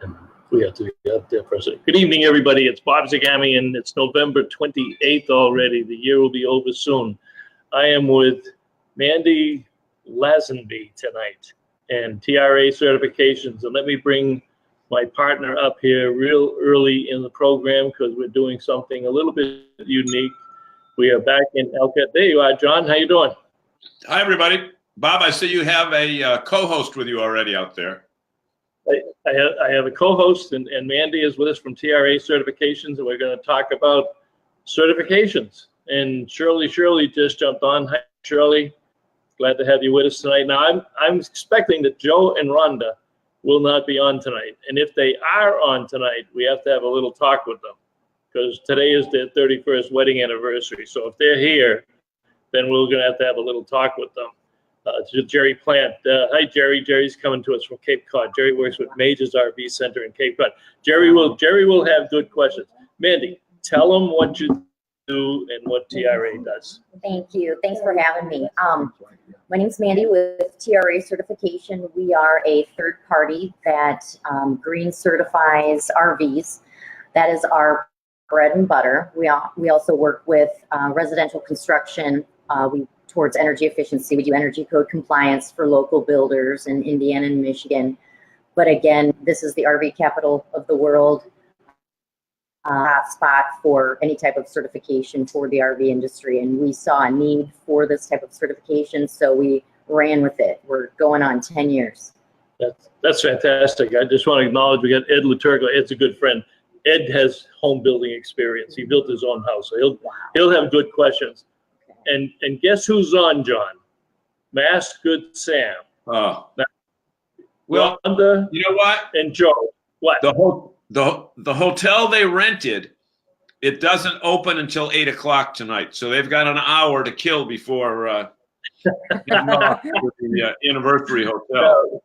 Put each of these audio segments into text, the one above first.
And we have to be up there for a second. Good evening, everybody. It's Bob Zagami, and it's November 28th already. The year will be over soon. I am with Mandy Leazenby tonight and TRA certifications. And let me bring my partner up here real early in the program because we're doing something a little bit unique. We are back in Elkhart. There you are, John. How you doing? Hi, everybody. Bob, I see you have a co-host with you already out there. I have a co-host, and Mandy is with us from TRA certifications, and we're going to talk about certifications. And Shirley just jumped on. Hi, Shirley. Glad to have you with us tonight. Now, I'm expecting that Joe and Rhonda will not be on tonight. And if they are on tonight, we have to have a little talk with them because today is their 31st wedding anniversary. So if they're here, then we're going to have a little talk with them. To Jerry Plant. Hi, Jerry. Jerry's coming to us from Cape Cod. Jerry works with Majors RV Center in Cape Cod. Jerry will have good questions. Mandy, tell them what you do and what TRA does. Thank you. Thanks for having me. My name's Mandy with TRA Certification. We are a third party that green certifies RVs. That is our bread and butter. We also work with residential construction. Towards energy efficiency. We do energy code compliance for local builders in Indiana and Michigan. But again, this is the RV capital of the world, hot spot for any type of certification for the RV industry. And we saw a need for this type of certification, so we ran with it. We're going on 10 years. That's fantastic. I just want to acknowledge we got Ed Luturgo. Ed's a good friend. Ed has home building experience. He built his own house, so he'll have good questions. And guess who's on, John? Mask Good Sam. Oh. Now, well, Rhonda, you know what? And Joe. What? The hotel they rented, it doesn't open until 8 o'clock tonight. So they've got an hour to kill before the anniversary hotel.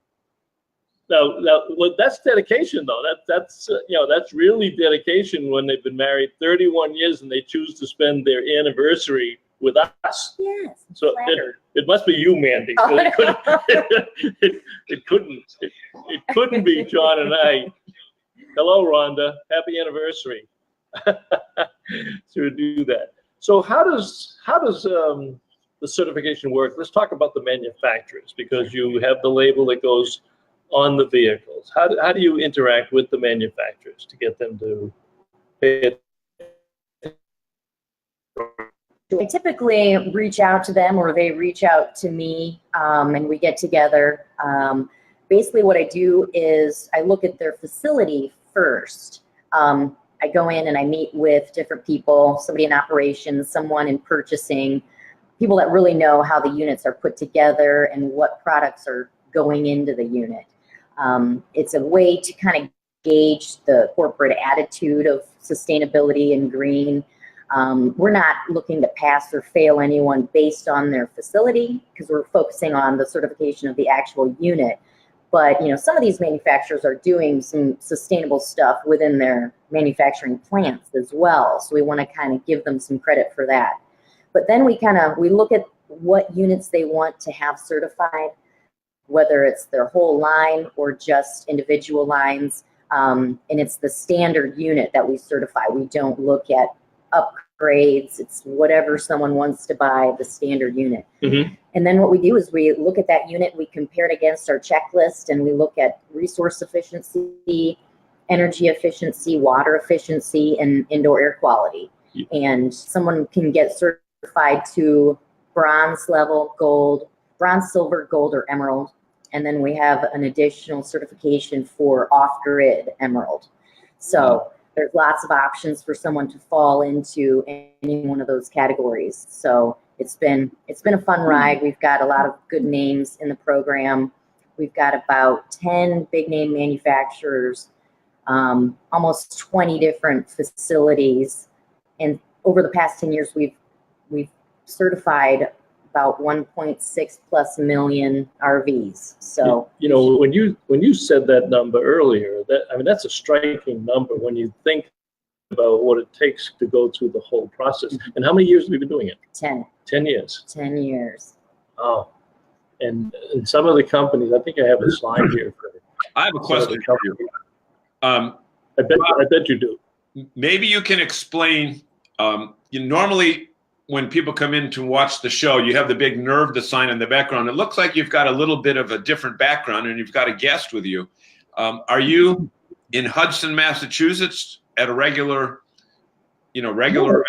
No, well, that's dedication, though. That's really dedication when they've been married 31 years and they choose to spend their anniversary with us. Yes. So it must be you, Mandy. It couldn't be John and I. Hello, Rhonda. Happy anniversary. To do that. So how does the certification work? Let's talk about the manufacturers because you have the label that goes on the vehicles. How do you interact with the manufacturers to get them to pay it? I typically reach out to them or they reach out to me and we get together. Basically what I do is I look at their facility first. I go in and I meet with different people, somebody in operations, someone in purchasing, people that really know how the units are put together and what products are going into the unit. It's a way to kind of gauge the corporate attitude of sustainability and green. We're not looking to pass or fail anyone based on their facility because we're focusing on the certification of the actual unit. But some of these manufacturers are doing some sustainable stuff within their manufacturing plants as well. So we want to kind of give them some credit for that. But then we look at what units they want to have certified, whether it's their whole line or just individual lines. And it's the standard unit that we certify. We don't look at upgrades. It's whatever someone wants to buy, the standard unit. Mm-hmm. And then what we do is we look at that unit, we compare it against our checklist, and we look at resource efficiency, energy efficiency, water efficiency, and indoor air quality. And someone can get certified to bronze level, gold, bronze, silver, gold, or emerald. And then we have an additional certification for off-grid emerald. So there's lots of options for someone to fall into any one of those categories. So it's been a fun ride. We've got a lot of good names in the program. We've got about 10 big name manufacturers, almost 20 different facilities. And over the past 10 years, we've certified about 1.6+ million RVs. So when you said that number earlier, that's a striking number when you think about what it takes to go through the whole process. And how many years have we been doing it? 10. 10 years. 10 years. Oh, and some of the companies, I think I have a slide here. I have a question for you. I bet you do. Maybe you can explain. Normally, when people come in to watch the show, you have the big NRV sign in the background. It looks like you've got a little bit of a different background, and you've got a guest with you. Are you in Hudson, Massachusetts, at a regular event, or are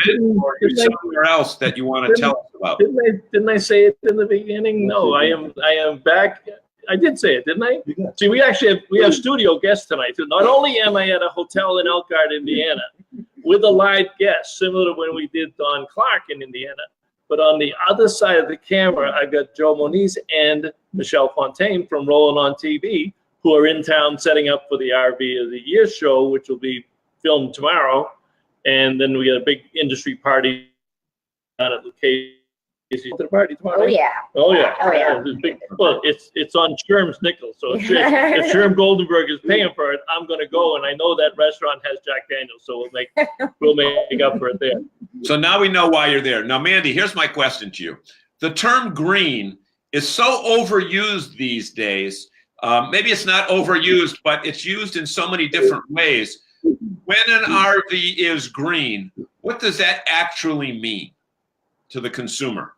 you somewhere else that you want to tell us about? Didn't I say it in the beginning? No, I am back. I did say it, didn't I? See, we have studio guests tonight too. Not only am I at a hotel in Elkhart, Indiana, with a live guest, similar to when we did Don Clark in Indiana, but on the other side of the camera, I've got Joe Moniz and Michelle Fontaine from Rolling on TV, who are in town setting up for the RV of the Year show, which will be filmed tomorrow. And then we got a big industry party down at Lucchese. Is the party tomorrow? Oh yeah. Oh yeah. Oh yeah. Well, it's on Sherm's nickel. So if Sherm Goldenberg is paying for it, I'm going to go, and I know that restaurant has Jack Daniels, so we'll make up for it there. So now we know why you're there. Now, Mandy, here's my question to you: the term green is so overused these days. Maybe it's not overused, but it's used in so many different ways. When an RV is green, what does that actually mean to the consumer?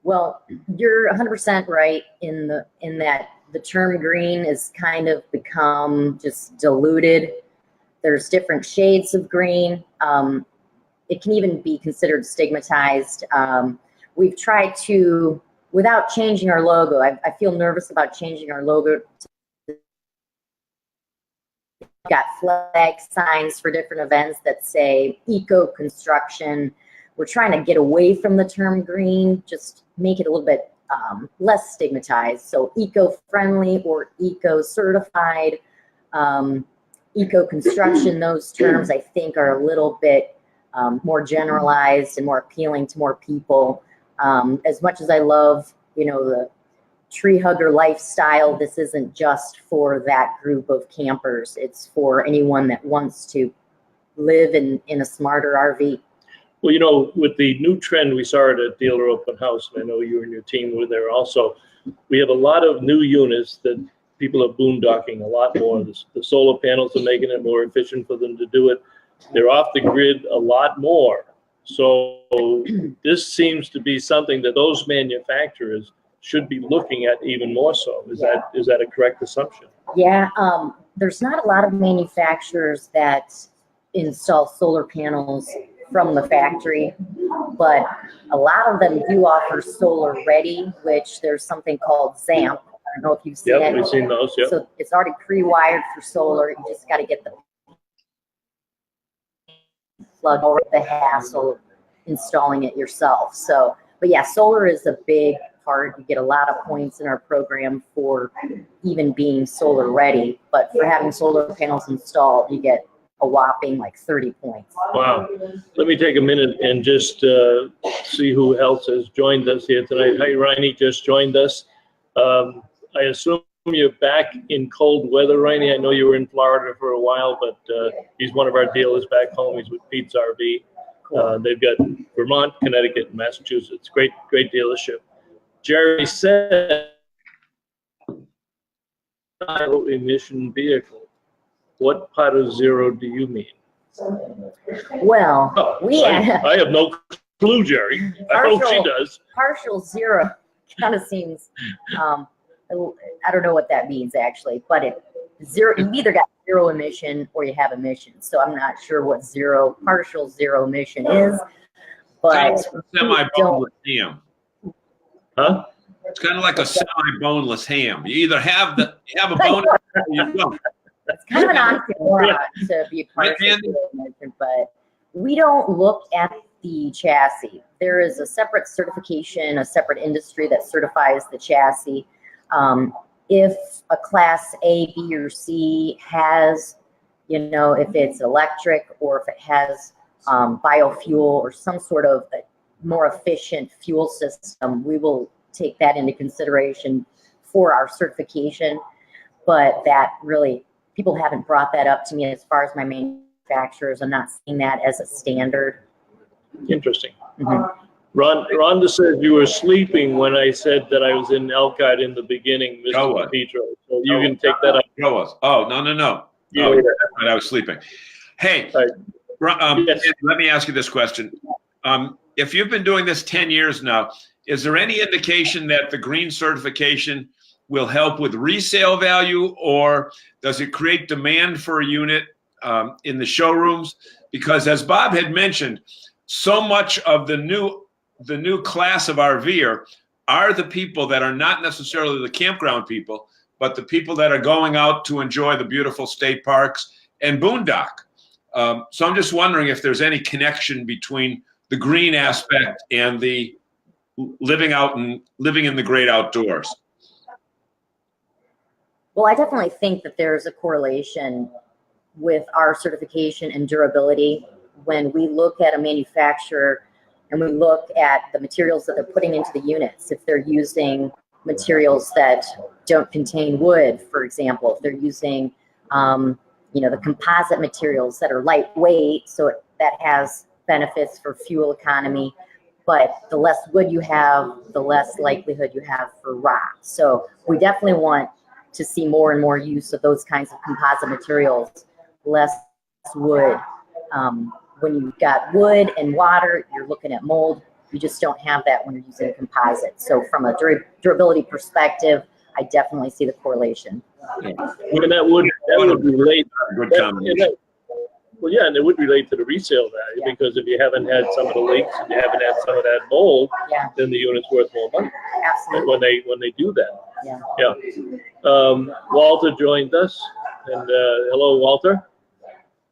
Well, you're 100% right in that the term green is kind of become just diluted. There's different shades of green. It can even be considered stigmatized. We've tried to, without changing our logo, I feel nervous about changing our logo. Got flag signs for different events that say eco construction. We're trying to get away from the term green, just make it a little bit less stigmatized. So eco-friendly or eco-certified, eco-construction, those terms I think are a little bit more generalized and more appealing to more people. As much as I love, the tree hugger lifestyle, this isn't just for that group of campers. It's for anyone that wants to live in a smarter RV. Well, with the new trend we saw at a dealer open house, and I know you and your team were there also, we have a lot of new units that people are boondocking a lot more. The solar panels are making it more efficient for them to do it. They're off the grid a lot more. So this seems to be something that those manufacturers should be looking at even more so. Is that a correct assumption? Yeah, there's not a lot of manufacturers that install solar panels from the factory, but a lot of them do offer solar ready, which there's something called ZAMP. I don't know if you've seen it. Yeah, we've seen those, yeah. So it's already pre-wired for solar. You just got to get the plug over the hassle of installing it yourself. So, but yeah, solar is a big part. You get a lot of points in our program for even being solar ready, but for having solar panels installed, you get a whopping like 30 points. Wow. Let me take a minute and just see who else has joined us here tonight. Hi, Riney just joined us. I assume you're back in cold weather, Riney. I know you were in Florida for a while, but he's one of our dealers back home. He's with Pete's RV. They've got Vermont, Connecticut, and Massachusetts. Great dealership. Jerry said, zero emission vehicle. What part of zero do you mean? Well, I have no clue, Jerry. I hope she does. Partial zero kind of seems, I don't know what that means actually, but you've either got zero emission or you have emissions. So I'm not sure what partial zero emission is, but semi-boneless ham. Huh? It's kind of like a semi-boneless ham. You either have a bone or you don't. It's kind of an oxymoron to be partial zero emission, but we don't look at the chassis. There is a separate certification, a separate industry that certifies the chassis. If a class A, B, or C has, if it's electric or if it has biofuel or some sort of more efficient fuel system, we will take that into consideration for our certification. But that really, people haven't brought that up to me as far as my manufacturers. I'm not seeing that as a standard. Interesting. Mm-hmm. Rhonda says you were sleeping when I said that I was in Elkhart in the beginning, Mr. Petro. So you can take that up. Oh, no. Oh, yeah, that's right. I was sleeping. Hey, Yes. let me ask you this question. If you've been doing this 10 years now, is there any indication that the green certification will help with resale value, or does it create demand for a unit in the showrooms? Because as Bob had mentioned, so much of the new class of RVer are the people that are not necessarily the campground people, but the people that are going out to enjoy the beautiful state parks and boondock. So I'm just wondering if there's any connection between the green aspect and the living in the great outdoors. Well, I definitely think that there's a correlation with our certification and durability. When we look at a manufacturer and we look at the materials that they're putting into the units, if they're using materials that don't contain wood, for example, if they're using the composite materials that are lightweight, so that has benefits for fuel economy, but the less wood you have, the less likelihood you have for rot. So we definitely want to see more and more use of those kinds of composite materials, less wood. When you've got wood and water, you're looking at mold. You just don't have that when you're using composite. So from a durability perspective, I definitely see the correlation. And that would relate. Good combination. Well, yeah, and it would relate to the resale value, because if you haven't had some of the leaks and you haven't had some of that mold, then the unit's worth more money. Absolutely. When they do that. Yeah. Walter joined us, and hello, Walter.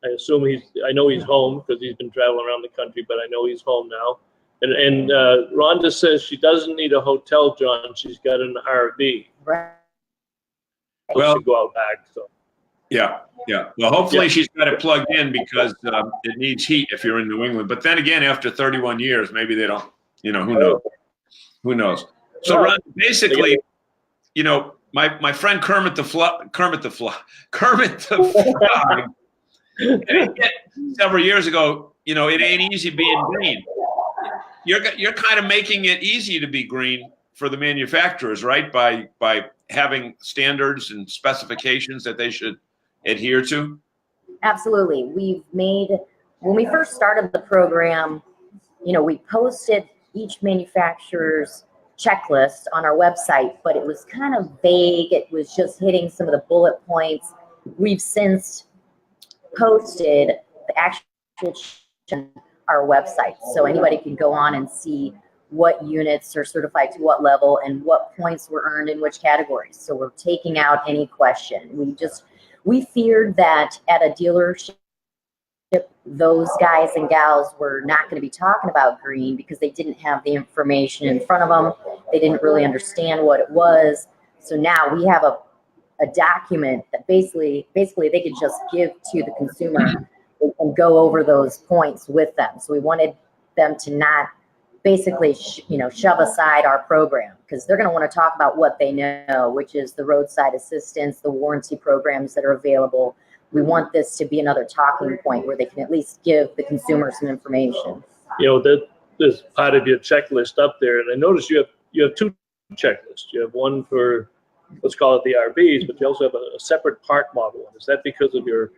I know he's home because he's been traveling around the country, but I know he's home now. And Rhonda says she doesn't need a hotel, John. She's got an RV. Right. Well, to go out back. So. Yeah. Well, hopefully she's got it plugged in, because it needs heat if you're in New England. But then again, after 31 years, maybe they don't. Who knows? Who knows? So, Ron, basically, my friend Kermit the Frog, several years ago, it ain't easy being green. You're kind of making it easy to be green for the manufacturers, right? By having standards and specifications that they should adhere to. Absolutely. When we first started the program, we posted each manufacturer's checklist on our website, but it was kind of vague. It was just hitting some of the bullet points. We've since posted the actual on our website, so anybody can go on and see what units are certified to what level and what points were earned in which categories. So we're taking out any question. We feared that at a dealership, those guys and gals were not going to be talking about green because they didn't have the information in front of them. They didn't really understand what it was. So now we have a document that basically they could just give to the consumer and go over those points with them. So we wanted them to not basically shove aside our program, because they're going to want to talk about what they know, which is the roadside assistance, the warranty programs that are available. We want this to be another talking point where they can at least give the consumer some information. There's part of your checklist up there, and I noticed you have two checklists. You have one for, let's call it the RVs, but you also have a separate park model one. Is that because of your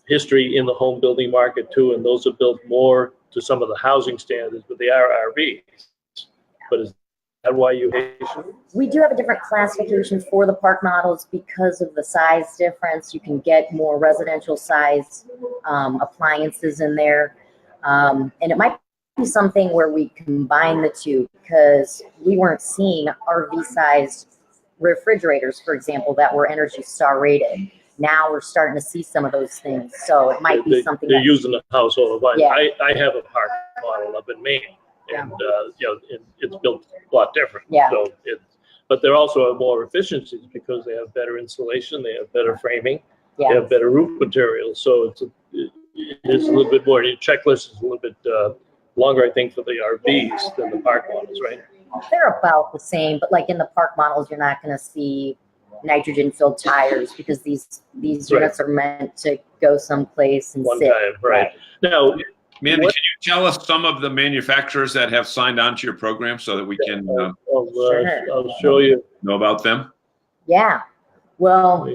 history in the home building market too, and those are built more to some of the housing standards, but they are RVs? But is that why you hate it? We do have a different classification for the park models because of the size difference. You can get more residential size appliances in there, and it might be something where we combine the two, because we weren't seeing RV sized refrigerators, for example, that were Energy Star rated. Now we're starting to see some of those things, so it might be something they're using the household. Yeah. I have a park model up in Maine, and it's built a lot different. Yeah. So but there also have more efficiencies because they have better insulation, they have better framing, they have better roof materials. So it's a little bit more. Your checklist is a little bit longer, I think, for the RVs than the park models, right? They're about the same, but like in the park models, you're not going to see nitrogen-filled tires because these units are meant to go someplace and one sit. time, right? Now, Mandy, can you tell us some of the manufacturers that have signed on to your program so that we can I'll show you. know about them? Yeah. Well,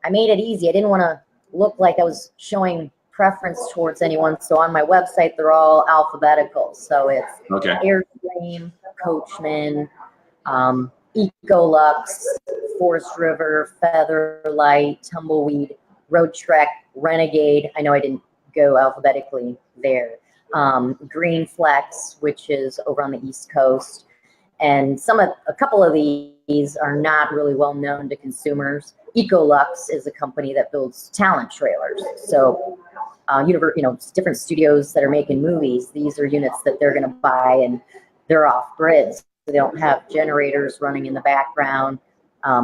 I made it easy. I didn't want to look like I was showing preference towards anyone. So on my website, they're all alphabetical. So it's Airstream, Coachman, Ecolux, Forest River, Featherlight, Tumbleweed, Road Trek, Renegade. I know I didn't go alphabetically there. Green Flex, which is over on the East Coast. And a couple of these are not really well known to consumers. Ecolux is a company that builds talent trailers. So, different studios that are making movies, these are units that they're going to buy, and they're off grid. So they don't have generators running in the background,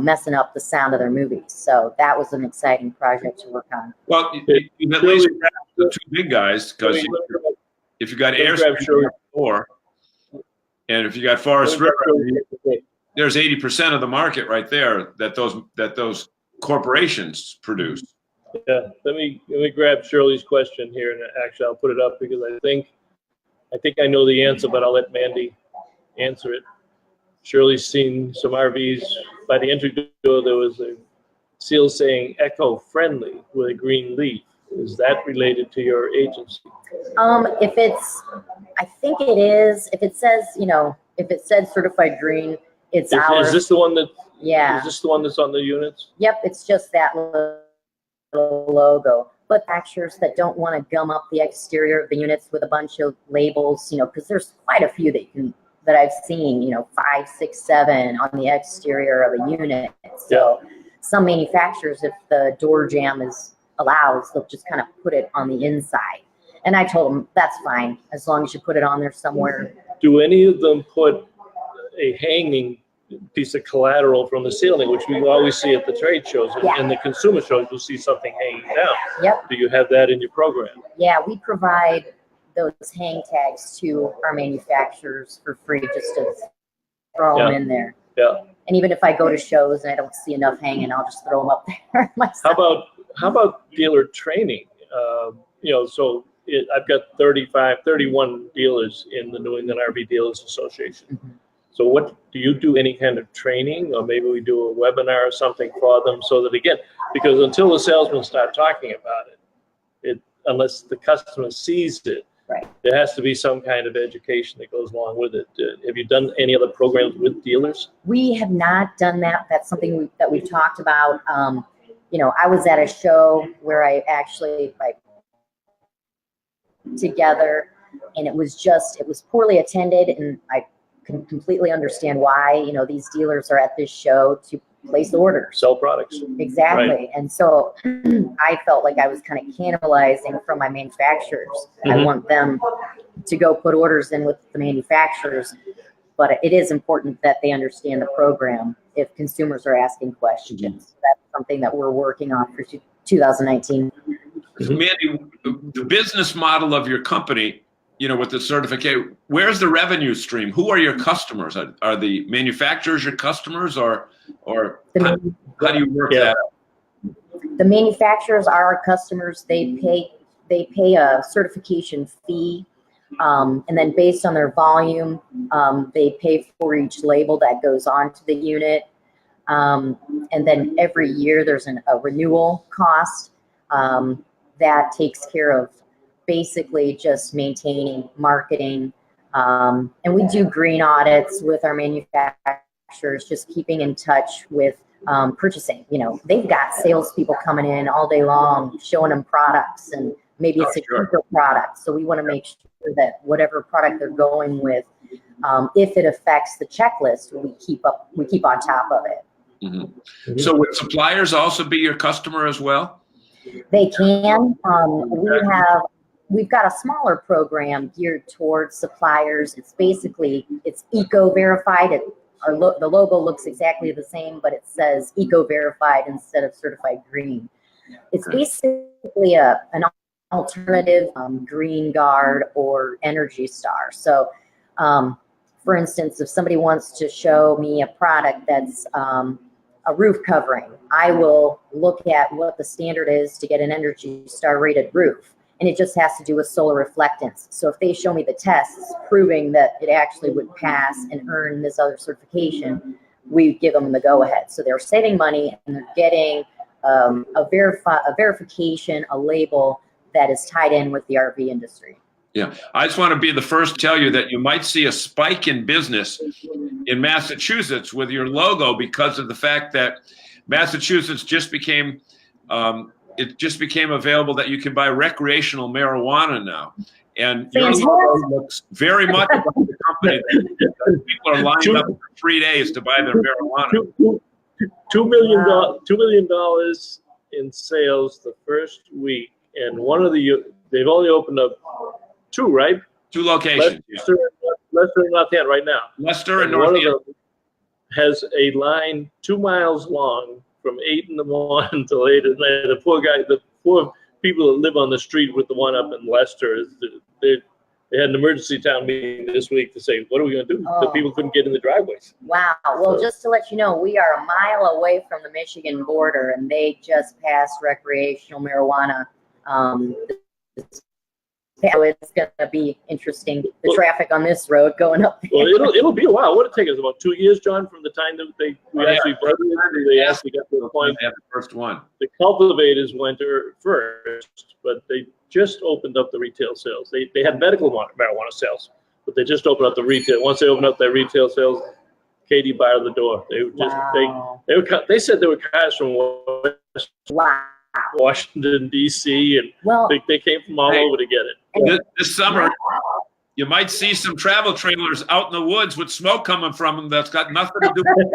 messing up the sound of their movies. So that was an exciting project to work on. Well, you at least grab the two big guys, because if you got Airstream or and if you got Forest River, there's 80% of the market right there that those corporations produce. Yeah, let me grab Shirley's question here, and actually I'll put it up because I think I know the answer, but I'll let Mandy answer it. Shirley's seen some RVs. By the entry door, there was a seal saying eco-friendly with a green leaf. Is that related to your agency? I think it is. If it says, if it said certified green, it's ours. Is this the one that? Yeah. Is this the one that's on the units? Yep, it's just that little logo. But manufacturers that don't want to gum up the exterior of the units with a bunch of labels, because there's quite a few that I've seen, 5, 6, 7 on the exterior of a unit. So some manufacturers, if the door jamb allows, they'll just kind of put it on the inside. And I told them that's fine as long as you put it on there somewhere. Do any of them put a hanging piece of collateral from the ceiling, which we always see at the trade shows and the consumer shows? You'll see something hanging down. Yep. Do you have that in your program? Yeah, we provide those hang tags to our manufacturers for free, just to throw them in there. Yeah. And even if I go to shows and I don't see enough hanging, I'll just throw them up there myself. How about dealer training? I've got 31 dealers in the New England RV Dealers Association. Mm-hmm. So what do you do? Any kind of training, or maybe we do a webinar or something for them, so that, again, because until the salesmen start talking about it, unless the customer sees it, right, there has to be some kind of education that goes along with it. Have you done any other programs with dealers? We have not done that. That's something that we've talked about. I was at a show where I actually together, and it was poorly attended, and I can completely understand why. These dealers are at this show to place orders, sell products. Exactly. Right. And so I felt like I was kind of cannibalizing from my manufacturers. Mm-hmm. I want them to go put orders in with the manufacturers, but it is important that they understand the program if consumers are asking questions. Mm-hmm. That's something that we're working on for 2019. Mandy, the business model of your company, with the certificate, where's the revenue stream? Who are your customers? Are the manufacturers your customers, or how do you work that out? The manufacturers are our customers. They pay a certification fee, and then based on their volume, they pay for each label that goes onto the unit. And then every year there's a renewal cost that takes care of basically just maintaining, marketing, and we do green audits with our manufacturers, just keeping in touch with purchasing. They've got salespeople coming in all day long, showing them products, and maybe it's a cheaper product. So we want to make sure that whatever product they're going with, if it affects the checklist, we keep on top of it. Mm-hmm. Mm-hmm. So would suppliers also be your customer as well? They can. We've got a smaller program geared towards suppliers. It's eco-verified. The logo looks exactly the same, but it says eco-verified instead of certified green. It's basically an alternative Green Guard or Energy Star. So, for instance, if somebody wants to show me a product that's a roof covering, I will look at what the standard is to get an Energy Star rated roof. And it just has to do with solar reflectance. So if they show me the tests proving that it actually would pass and earn this other certification, we give them the go-ahead. So they're saving money and they're getting a verification, a label that is tied in with the RV industry. Yeah, I just want to be the first to tell you that you might see a spike in business in Massachusetts with your logo because of the fact that Massachusetts just became available that you can buy recreational marijuana now, and your logo looks very much like the company. People are lined up for 3 days to buy their marijuana. $2 million in sales the first week, and they've only opened up 2, right? 2 locations. Leicester and Northampton right now. Leicester and one of Northampton them has a line 2 miles long from 8 in the morning till 8 at night. The poor people that live on the street with the one up in Leicester, they had an emergency town meeting this week to say, what are we going to do? The people couldn't get in the driveways. Wow. Well, just to let you know, we are a mile away from the Michigan border, and they just passed recreational marijuana. So it's going to be interesting, the traffic on this road going up there. Well, it'll be a while. What it take us about 2 years, John, from the time that we actually voted it, they actually got to the point. They had the first one. The cultivators went first, but they just opened up the retail sales. They had medical marijuana sales, but they just opened up the retail. Once they opened up their retail sales, Katie barred the door. They were just they said they were cars from Washington D.C. and they came from all over to get it. This summer, you might see some travel trailers out in the woods with smoke coming from them that's got nothing to do with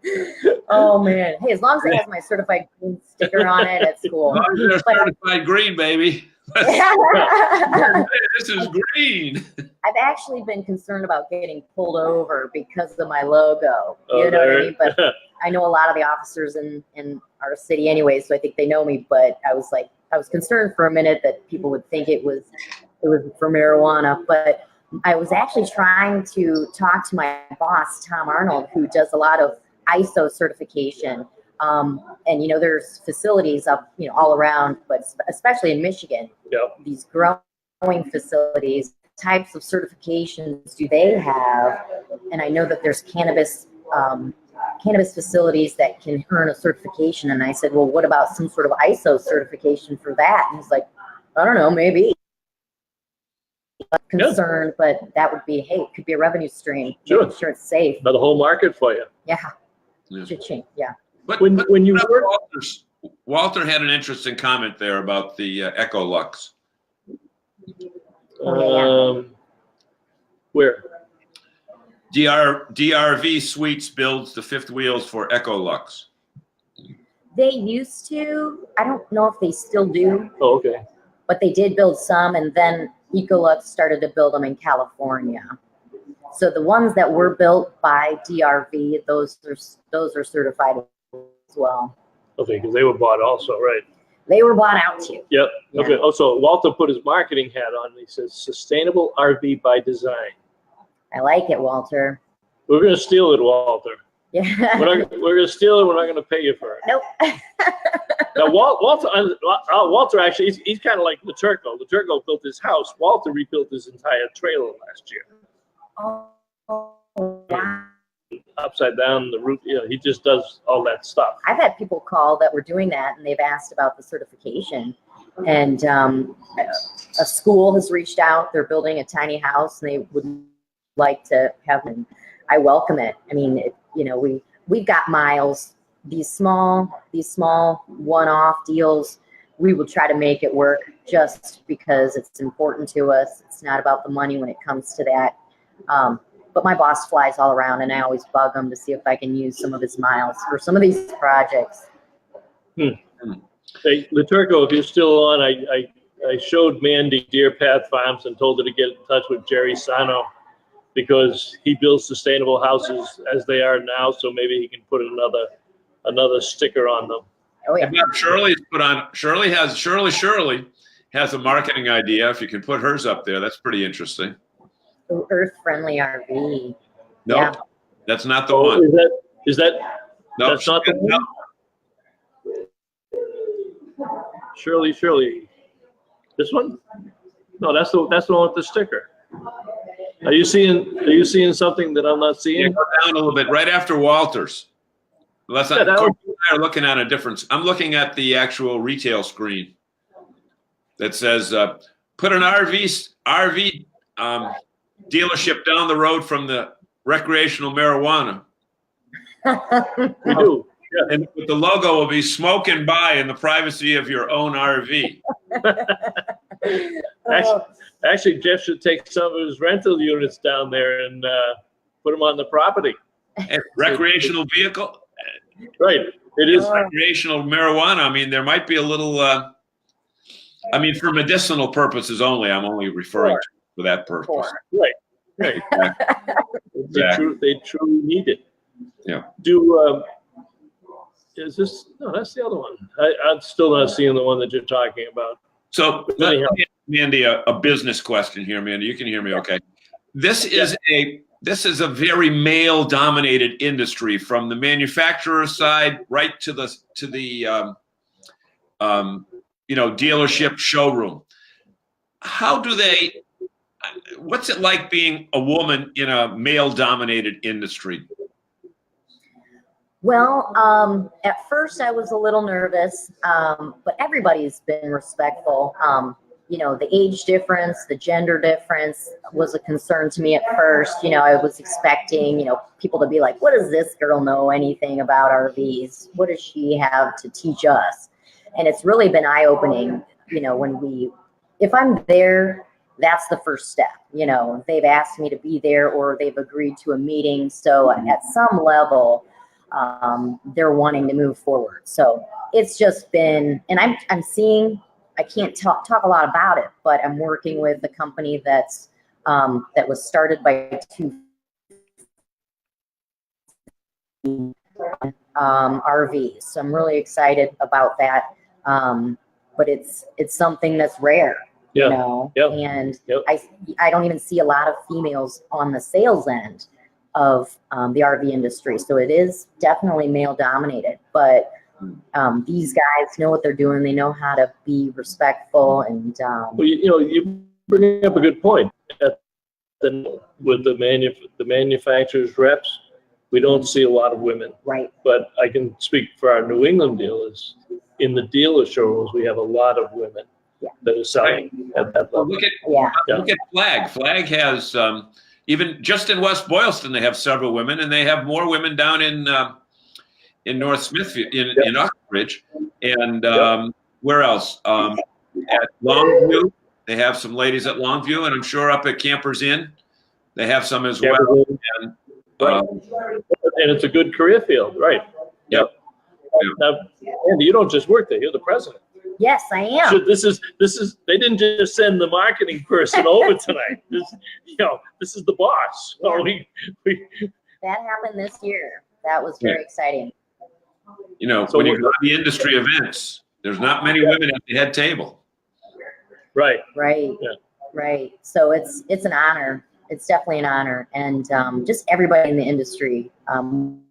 it. Oh, man. Hey, as long as it has my certified green sticker on it, it's cool. As long as they're certified green, baby. This is green. I've actually been concerned about getting pulled over because of my logo. You know what I mean? But I know a lot of the officers in our city anyway, so I think they know me. But I was concerned for a minute that people would think it was for marijuana. But I was actually trying to talk to my boss, Tom Arnold, who does a lot of ISO certification. And there's facilities up, all around, but especially in Michigan, these growing facilities, types of certifications do they have? And I know that there's cannabis facilities that can earn a certification. And I said, well, what about some sort of ISO certification for that? And he's like, I don't know, maybe. Concerned, but that would be, hey, it could be a revenue stream. Sure. I'm sure it's safe. Another whole market for you. Yeah. Yeah. But when you work, Walter had an interesting comment there about the Ecolux. Where? DRV Suites builds the fifth wheels for Ecolux. They used to. I don't know if they still do. Oh, okay. But they did build some, and then Ecolux started to build them in California. So the ones that were built by DRV, those are certified as well. Okay, because they were bought also, right? They were bought out too. Yep. Yeah. Okay. Also, Walter put his marketing hat on. And he says, "Sustainable RV by design." I like it, Walter. We're gonna steal it, Walter. Yeah. We're gonna steal it. We're not gonna pay you for it. Nope. Now, Walter actually, he's kind of like Laturco. Laturco built his house. Walter rebuilt his entire trailer last year. Oh, wow. Upside down, the roof. He just does all that stuff. I've had people call that were doing that, and they've asked about the certification. And a school has reached out. They're building a tiny house, and they would like to have them. I welcome it. I mean, we've got miles. These small one-off deals, we will try to make it work just because it's important to us. It's not about the money when it comes to that. But my boss flies all around, and I always bug him to see if I can use some of his miles for some of these projects. Hey, Laturco, if you're still on, I showed Mandy Deer Path Farms and told her to get in touch with Jerry Sano because he builds sustainable houses as they are now, so maybe he can put another sticker on them. Oh yeah. Shirley has a marketing idea. If you can put hers up there, that's pretty interesting. Earth-friendly RV. No, Yeah. That's not the one. Is that? No, that's not the one. No. Shirley. This one? No, that's the one with the sticker. Are you seeing something that I'm not seeing? Yeah, go down a little bit, right after Walters. Unless Yeah, I'm looking at a difference. I'm looking at the actual retail screen that says, put an RV dealership down the road from the recreational marijuana. we do. Yeah. And the logo will be smoking by in the privacy of your own RV. Actually, Jeff should take some of his rental units down there and put them on the property. And recreational vehicle? Right. It is. Recreational marijuana. I mean, there might be a little, I mean, for medicinal purposes only. I'm only referring to for that purpose. Right. Right. Exactly. They truly need it. Yeah. Is this? No, that's the other one. I'm still not seeing the one that you're talking about. So, let me ask Mandy, a business question here, Mandy. You can hear me, okay? This is a very male-dominated industry, from the manufacturer side right to the dealership showroom. How do they? What's it like being a woman in a male-dominated industry? Well, at first I was a little nervous, but everybody's been respectful. The age difference, the gender difference was a concern to me at first. I was expecting, people to be like, what does this girl know anything about RVs? What does she have to teach us? And it's really been eye-opening, if I'm there, that's the first step. They've asked me to be there or they've agreed to a meeting. So at some level, they're wanting to move forward. So it's just been, and I'm seeing, I can't talk a lot about it, but I'm working with a company that was started by two RVs. So I'm really excited about that. But it's something that's rare, Yep. And I don't even see a lot of females on the sales end of the RV industry. So it is definitely male dominated, but these guys know what they're doing. They know how to be respectful. And well, you bring up a good point. With the manufacturers reps, we don't see a lot of women. Right. But I can speak for our New England dealers. In the dealer showrooms, we have a lot of women that are selling at that level. Look at Flag. Flag has even just in West Boylston, they have several women, and they have more women down in North Smithfield, in Uxbridge, and where else? At Longview, they have some ladies at Longview, and I'm sure up at Campers Inn, they have some as well. And, and it's a good career field, right? Yep. Now, Andy, you don't just work there; you're the president. Yes, I am. So this is. They didn't just send the marketing person over tonight. This is the boss. Yeah. So we that happened this year. That was very exciting. So when you go to the industry events, there's not many women at the head table. Right. Yeah. Right. So it's an honor. It's definitely an honor, and just everybody in the industry,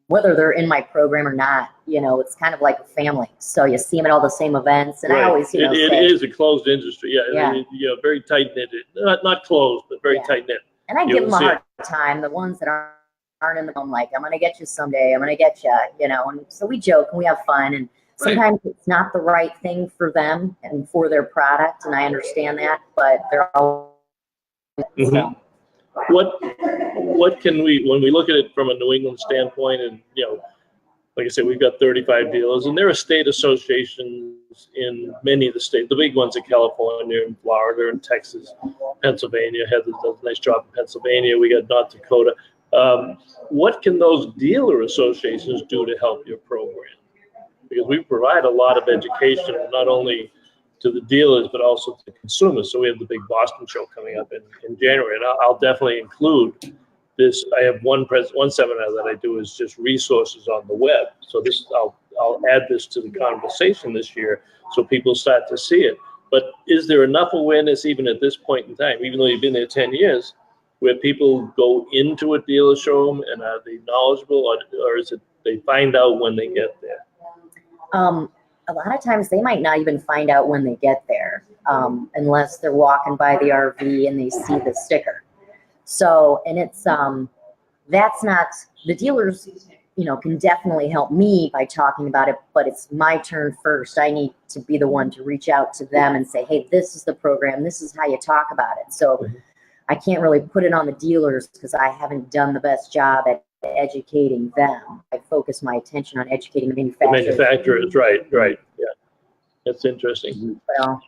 whether they're in my program or not, it's kind of like a family. So you see them at all the same events, and I always, it is a closed industry. Yeah. Very tight knit. Not closed, but very tight knit. And I give them a hard time. The ones that aren't in the, I'm like, I'm going to get you someday. I'm going to get you, and so we joke and we have fun. And sometimes it's not the right thing for them and for their product. And I understand that, but they're all. Mm-hmm. What can we, when we look at it from a New England standpoint, and like I said, we've got 35 dealers, and there are state associations in many of the states. The big ones are California and Florida and Texas, Pennsylvania. Heather does a nice job in Pennsylvania. We got North Dakota. What can those dealer associations do to help your program? Because we provide a lot of education, not only to the dealers, but also to consumers. So we have the big Boston show coming up in January, and I'll definitely include this. I have one seminar that I do is just resources on the web. So I'll add this to the conversation this year so people start to see it. But is there enough awareness even at this point in time, even though you've been there 10 years, where people go into a dealer showroom and are they knowledgeable, or is it they find out when they get there? A lot of times they might not even find out when they get there, unless they're walking by the RV and they see the sticker. So, and it's, that's not, the dealers you know, can definitely help me by talking about it, but it's my turn first. I need to be the one to reach out to them and say, hey, this is the program. This is how you talk about it. So I can't really put it on the dealers because I haven't done the best job at educating them. I focus my attention on educating the manufacturers. The manufacturers, right, yeah. That's interesting. Well,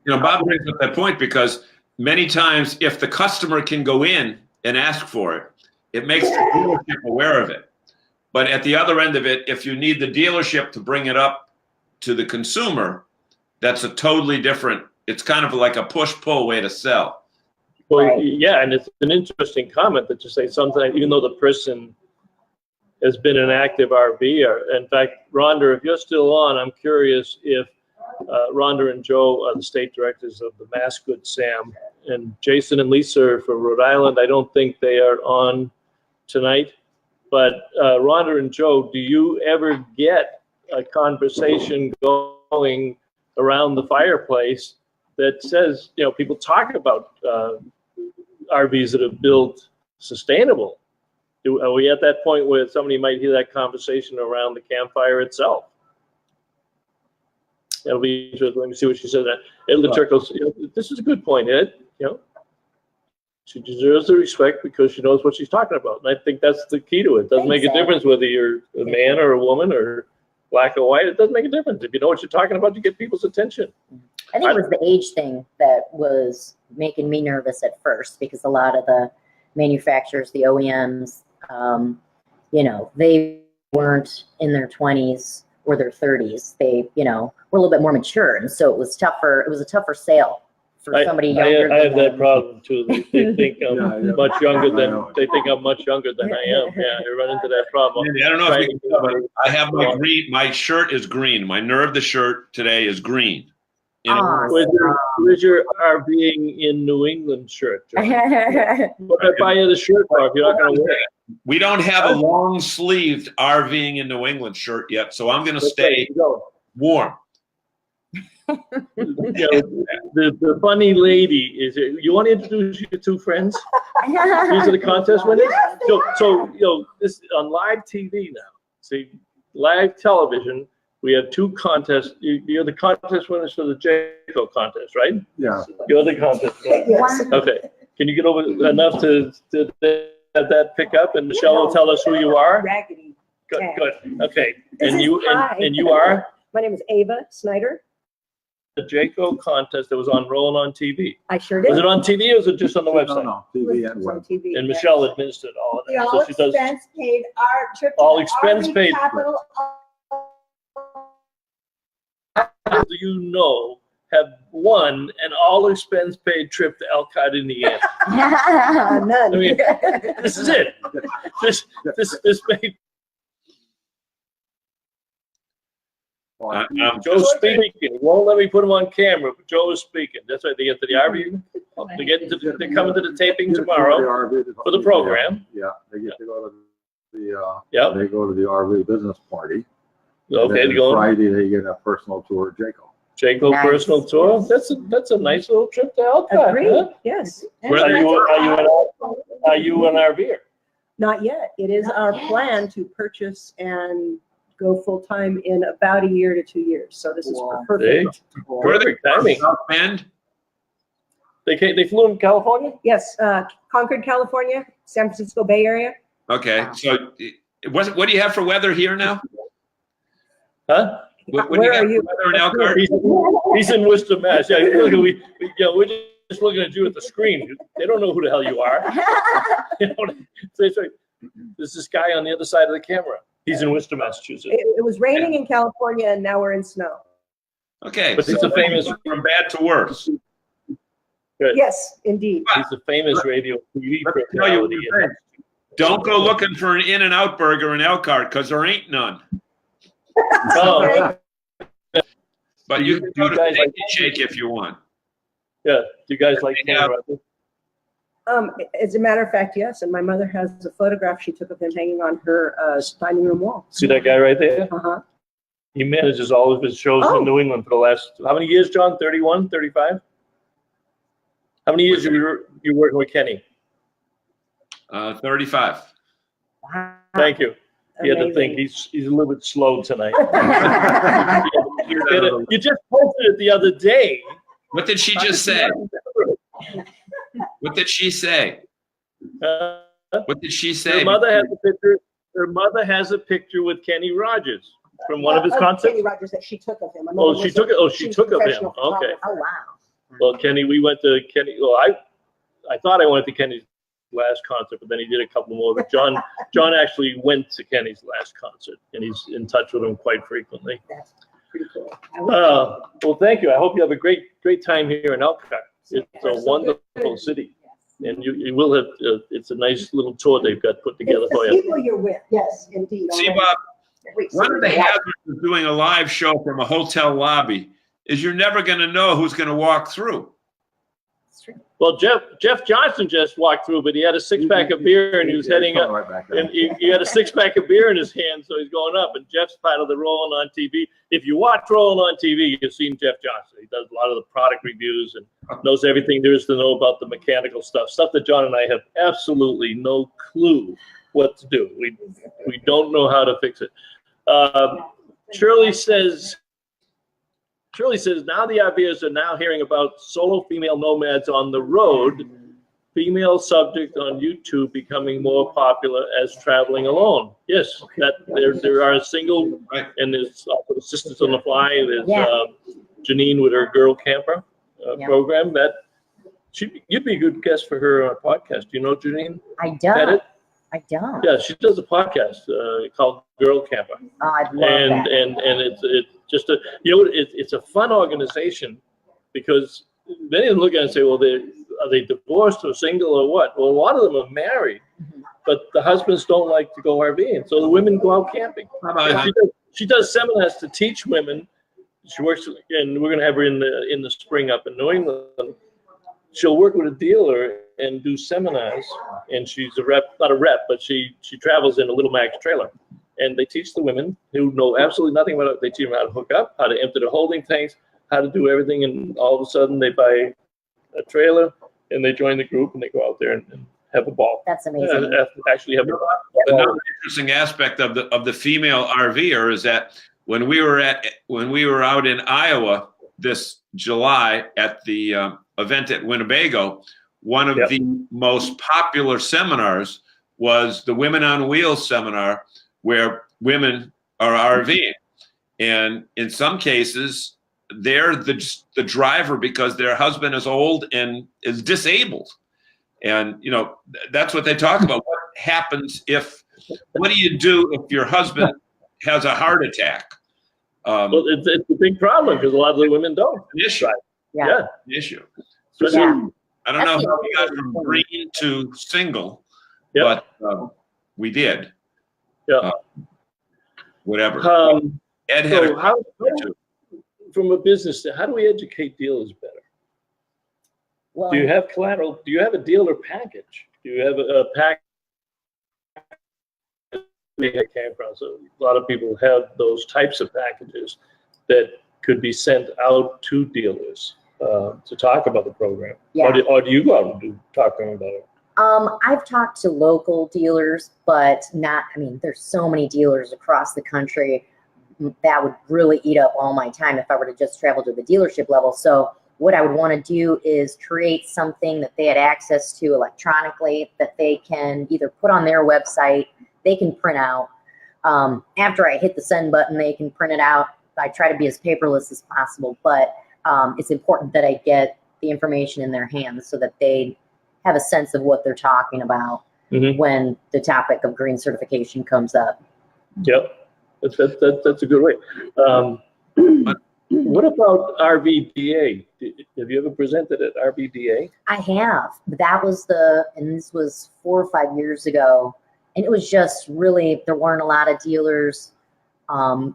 You know, Bob brings up that point because many times if the customer can go in and ask for it, it makes the dealership aware of it. But at the other end of it, if you need the dealership to bring it up to the consumer, that's a totally different, it's kind of like a push-pull way to sell. Well, Right. yeah, and it's an interesting comment that you say sometimes, even though the person has been an active RVer. In fact, Rhonda, if you're still on, I'm curious if Rhonda and Joe are the state directors of the Mass Good Sam, and Jason and Lisa are for Rhode Island. I don't think they are on tonight, but Rhonda and Joe, do you ever get a conversation going around the fireplace that says, you know, people talk about RVs that are built sustainable? Are we at that point where somebody might hear that conversation around the campfire itself? It'll be interesting. Let me see what she said. Ed Laturco, you know, this is a good point, Ed. You know, she deserves the respect because she knows what she's talking about, and I think that's the key to it. It doesn't make a difference whether you're a man or a woman or black or white. It doesn't make a difference. If you know what you're talking about, you get people's attention. I think it was the age thing that was making me nervous at first because a lot of the manufacturers, the OEMs, you know, they weren't in their 20s or their 30s. They, you know, were a little bit more mature, and so it was tougher. It was a tougher sale for somebody younger. I have than that them. problem too. They think I'm much younger than they think I'm much younger than I am. Yeah, I run into that problem. I don't know if you can tell, but I have my green. My shirt is green. My Nerve the shirt today is green. Where's your RVing in New England shirt? What I buy you the shirt for if you're not going to wear it? We don't have a long-sleeved RVing in New England shirt yet, so I'm going to stay warm. You know, the funny lady is. You want to introduce your two friends? These are the contest winners. So you know, this on live TV now. See, live television. We have two contests. You're the contest winners for the JACO contest, right? Yeah. You're the contest winner. Yes. Okay. Can you get over enough to have that pick up, and Michelle will tell us who you are? Raggedy. Good. Tag. Good. Okay. This And is you Hi. and you are My name is Ava Snyder. the JACO contest that was on rolling on TV. I sure did. Was it on TV or was it just on the website? No, TV and It was on web. TV. And yeah. Michelle administered all of The that. all So she does expense paid, our trip to all the expense RV paid. capital. do you know have won an all expense paid trip to Elkhart, Indiana? None. I mean, this is it. This made Joe's speaking. He won't let me put him on camera, but Joe is speaking. That's right. They get to the RV. They're coming to the taping tomorrow for the program. Yeah, they get to go to the, Yep. they go to the RV business party. Okay, And to go Friday, they get a personal tour of Jaco. JACO Nice. personal tour. That's a nice little trip to Elkhart. Agreed. Huh? Yes. Are you an RVer? Not yet. It is our plan to purchase and go full-time in about a year to 2 years. So this is Wow. perfect. Perfect timing. South Bend? They flew in California? Yes, Concord, California, San Francisco Bay Area. Okay, so what do you have for weather here now? Huh? What do Where you are have you? for weather in Elkhart? He's in Worcester, Mass. Yeah, look, we're just looking at you at the screen. They don't know who the hell you are. You know, there's this guy on the other side of the camera. He's in Worcester, Massachusetts. It was raining in California and now we're in snow. Okay, But he's a famous. from bad to worse. Good. Yes, indeed. He's a famous radio TV Let me tell you what personality. you're saying. Don't go looking for an In-N-Out burger in Elkhart because there ain't none. Oh, But you can Do go you to guys Steak like- and Shake if you want. yeah. Do you guys like? Yeah. As a matter of fact, yes. And my mother has a photograph she took of him hanging on her dining room wall. See that guy right there? Uh-huh. He manages all of his shows Oh. in New England for the last, how many years, John? 31, 35? How many years you working with Kenny? 35. Wow. Thank you. He had to think. Amazing. He's a little bit slow tonight. You just posted it the other day. What did she just say? What did she say? What did she say? Her mother has a picture. Her mother has a picture with Kenny Rogers from one of his concerts. Kenny Rogers that she took of him. My Oh, mother she was took it. Oh, she was took a of him. professional Okay. photographer. Oh, wow. Well, Kenny, we went to Kenny. Well, I thought I went to Kenny's last concert, but then he did a couple more. But John actually went to Kenny's last concert, and he's in touch with him quite frequently. That's pretty cool. Well, thank you. I hope you have a great time here in Elkhart. It's a wonderful city, and you will have. It's a nice little tour they've got put together It's for the you. people you're with, yes, indeed. See, already. Bob, Every one of the single hazards of doing a live show from a hotel lobby is you're never going to know who's going to walk through. Well, Jeff Johnson just walked through, but he had a 6-pack of beer and he was heading up. Right back And there. he had a 6-pack of beer in his hand, so he's going up. And Jeff's part of the Rolling on TV. If you watch Rolling on TV, you've seen Jeff Johnson. He does a lot of the product reviews and knows everything there is to know about the mechanical stuff that John and I have absolutely no clue what to do. We don't know how to fix it. Shirley says now the RVers are now hearing about solo female nomads on the road. Female subject on YouTube becoming more popular as traveling alone. Yes, that there are single, Right. and there's also Sisters on the Fly. There's Yeah. Janine with her Girl Camper Yeah. program. You'd be a good guest for her on a podcast. Do you know Janine? I Pettit? don't. I don't. Yeah, she does a podcast called Girl Camper. Oh, I'd love And that. it's just it's a fun organization because many of them look at it and say, well, are they divorced or single or what? Well, a lot of them are married, but the husbands don't like to go RVing, so the women go out camping. How about She does seminars to teach women. She works, and we're going to have her in the spring up in New England. She'll work with a dealer and do seminars, and she's not a rep, but she travels in a Little Max trailer. And they teach the women who know absolutely nothing about it. They teach them how to hook up, how to empty the holding tanks, how to do everything. And all of a sudden they buy a trailer and they join the group and they go out there and have a ball. That's amazing. Actually have a ball. Another interesting aspect of the female RVer is that when we were out in Iowa this July at the event at Winnebago, one of the most popular seminars was the Women on Wheels seminar, where women are RVing, and in some cases they're the driver because their husband is old and is disabled, and that's what they talk about. What happens what do you do if your husband has a heart attack? Well, it's a big problem because a lot of the women don't. An issue. Yeah. An issue. Yeah. I don't know how we got from green to single, but we did. Yeah. Whatever. Ed had So from a business, how do we educate dealers better? Well, Do you have collateral? Do you have a dealer package? Do you have a package? Came from? So a lot of people have those types of packages that could be sent out to dealers to talk about the program. Yeah. Or do you go out and talk to them about it? I've talked to local dealers, but there's so many dealers across the country that would really eat up all my time if I were to just travel to the dealership level. So what I would want to do is create something that they had access to electronically that they can either put on their website, they can print out. After I hit the send button, they can print it out. I try to be as paperless as possible, but it's important that I get the information in their hands so that they have a sense of what they're talking about when the topic of green certification comes up. Yep, that's a good way. What about RVDA? Have you ever presented at RVDA? I have. That was and this was 4 or 5 years ago. And it was just really, there weren't a lot of dealers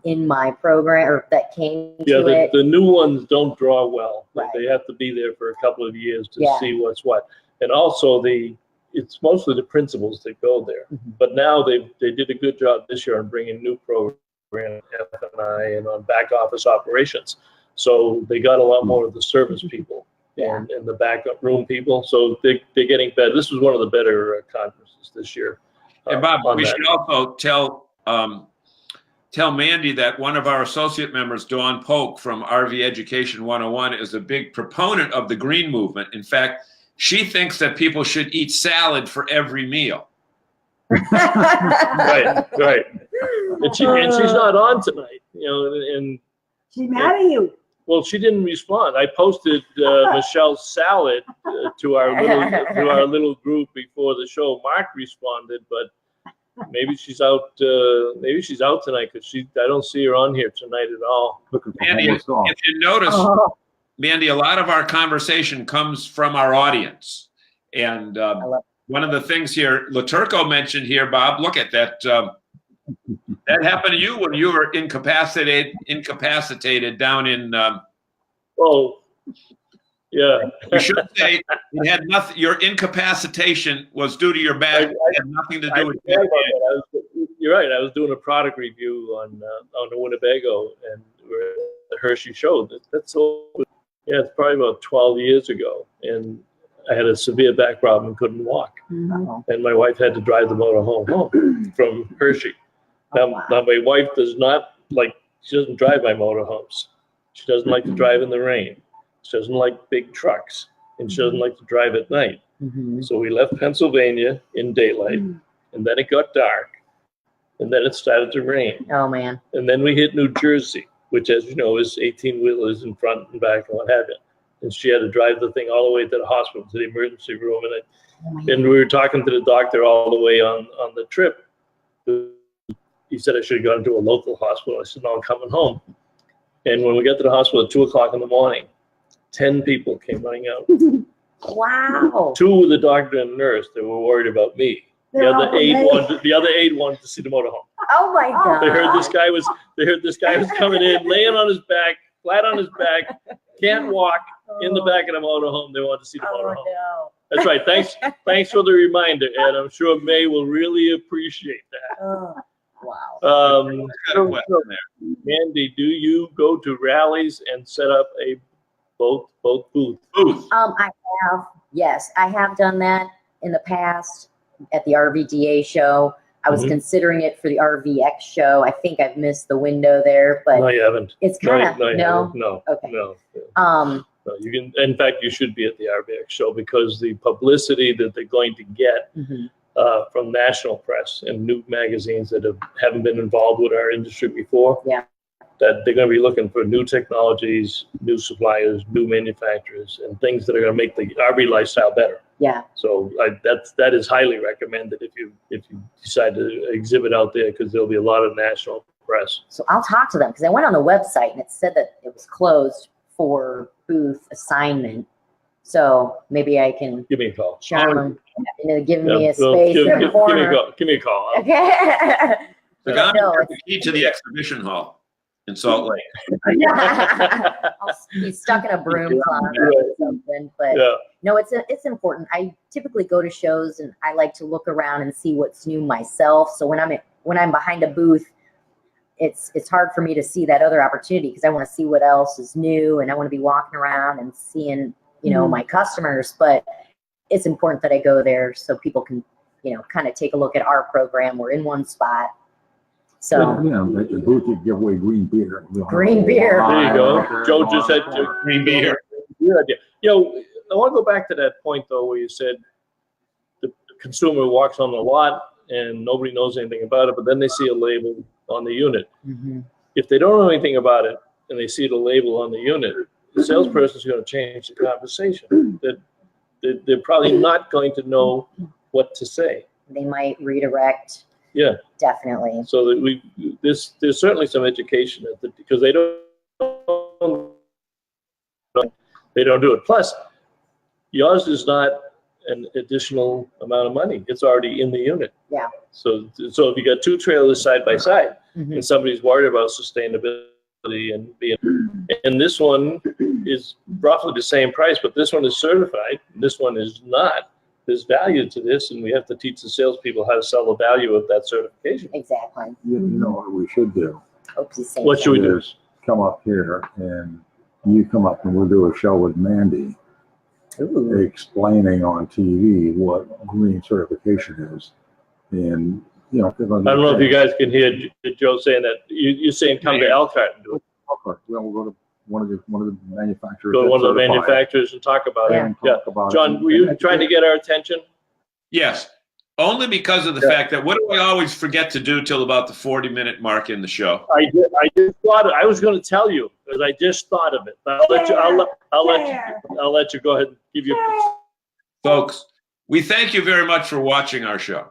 in my program or that came to it. The new ones don't draw well. Right. They have to be there for a couple of years to see what's what. And also it's mostly the principals that go there. But now they did a good job this year on bringing new programs, F&I, and on back office operations. So they got a lot more of the service people and the backup room people. So they're getting better. This was one of the better conferences this year. And Bob, we should also tell tell Mandy that one of our associate members, Dawn Polk from RV Education 101, is a big proponent of the green movement. In fact, she thinks that people should eat salad for every meal. Right, right. And she's not on tonight, you know, and She's mad at you. well, she didn't respond. I posted Michelle's salad to our little group before the show. Mark responded, but maybe she's out. Maybe she's out tonight because I don't see her on here tonight at all. Looking for Mandy, homeless dogs. if you notice, Oh. Mandy, a lot of our conversation comes from our audience. And one of the things here, Laturco mentioned here, Bob, look at that. That happened to you when you were incapacitated down in. Oh, yeah. You should say it had nothing. Your incapacitation was due to your back. It had nothing to do with You're right. I was doing a product review on the Winnebago, and we're at the Hershey show. That's so. Yeah, it's probably about 12 years ago, and I had a severe back problem and couldn't walk. Oh, And my wife had to drive the motor home from Hershey. Now, wow. now my wife does not like, she doesn't drive my motorhomes. She doesn't like to drive in the rain. She doesn't like big trucks, and she doesn't like to drive at night. Mhm. So we left Pennsylvania in daylight, and then it got dark, and then it started to rain. Oh, man. And then we hit New Jersey, which, as you know, is 18-wheelers in front and back and what have you. And she had to drive the thing all the way to the hospital, to the emergency room. And we were talking to the doctor all the way on the trip. He said I should have gone to a local hospital. I said, no, I'm coming home. And when we got to the hospital at 2 o'clock in the morning, 10 people came running out. Wow. 2 were the doctor and nurse that were worried about me. The They're other all 8 amazed. wanted to see the motorhome. Oh, my God. They heard this guy was coming in, laying on his back, flat on his back, can't walk, in the back of the motorhome. They wanted to see the Oh, motorhome. no. That's right. Thanks for the reminder, Ed. I'm sure May will really appreciate that. Oh. Wow. Got a question there. Mandy, do you go to rallies and set up a boat booth? Booth. I have, yes, I have done that in the past at the RVDA show. I was Mhm. considering it for the RVX show. I think I've missed the window there, but No, you haven't. it's No, kind of, you no. haven't. No. Okay. No. Um, No, you can. In fact, you should be at the RVX show because the publicity that they're going to get mhm. from national press and new magazines that haven't been involved with our industry before. Yeah. That they're going to be looking for new technologies, new suppliers, new manufacturers, and things that are going to make the RV lifestyle better. Yeah. So that is highly recommended if you decide to exhibit out there, because there'll be a lot of national press. So I'll talk to them because I went on the website and it said that it was closed for booth assignment. So maybe I can Give me a call. charm them into giving me Yeah, a well, space give in me the a corner. call. Give me a call. Okay. The guy No, has the key to the exhibition hall in Salt Lake. I'll be stuck in a broom closet or something, but Yeah. no, it's important. I typically go to shows and I like to look around and see what's new myself. So when I'm behind a booth, it's hard for me to see that other opportunity because I want to see what else is new and I want to be walking around and seeing, my customers. But it's important that I go there so people can, kind of take a look at our program. We're in one spot. So Yeah, at the booth, you give away green beer. Green beer. There you go. Joe just had Green beer. Good idea. I want to go back to that point though, where you said the consumer walks on the lot and nobody knows anything about it, but then they see a label on the unit. mhm. If they don't know anything about it and they see the label on the unit, the salesperson's going to change the conversation. That they're probably not going to know what to say. They might redirect. Yeah. Definitely. So that there's certainly some education because they don't do it. Plus, yours is not an additional amount of money. It's already in the unit. Yeah. So if you got 2 trailers side by side Mhm. and somebody's worried about sustainability and this one is roughly the same price, but this one is certified, this one is not. There's value to this, and we have to teach the salespeople how to sell the value of that certification. Exactly. You know what we should do Hope he's saying What should we do? is come up here and you come up and we'll do a show with Mandy Ooh. explaining on TV what green certification is. And you know, they're I gonna don't know if you be- guys can hear Joe saying that. You're saying come to Elkhart and do it. Well, we'll go to one of the manufacturers. Go to one of the that's certified manufacturers and talk about it. and Yeah. talk about it. John, were you trying to get our attention? Yes, only because of the fact that what do I always forget to do till about the 40-minute mark in the show? I just thought I was going to tell you because I just thought of it. But I'll let you go ahead and give your. Folks, we thank you very much for watching our show.